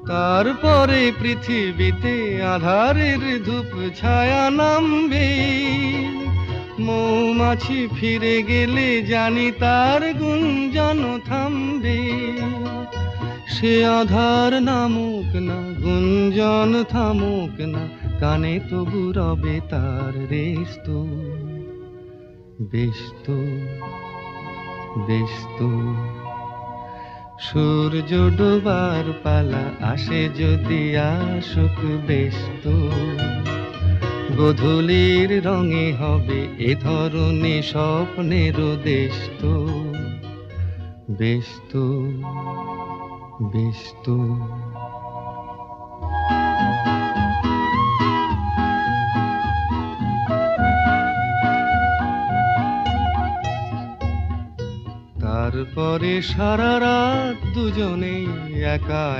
তারপরে পৃথিবীতে আধারের ধূপ ছায়া নামবে। মৌমাছি ফিরে গেলে জানি তার গুঞ্জন থামবে। সে আধার নামুক না, গুঞ্জন থামুক না, কানে তবু রবে তার রেস্তু। বেশ তো, বেশ তো। সূর্য ডোবার পালা আসে যদি আসুক, বেশ তো। গোধূলির রঙে হবে এ ধরনী স্বপ্নের দেশ তো। বেশ তো, বেশ তো। তারপরে সারা রাত দুজনেই একা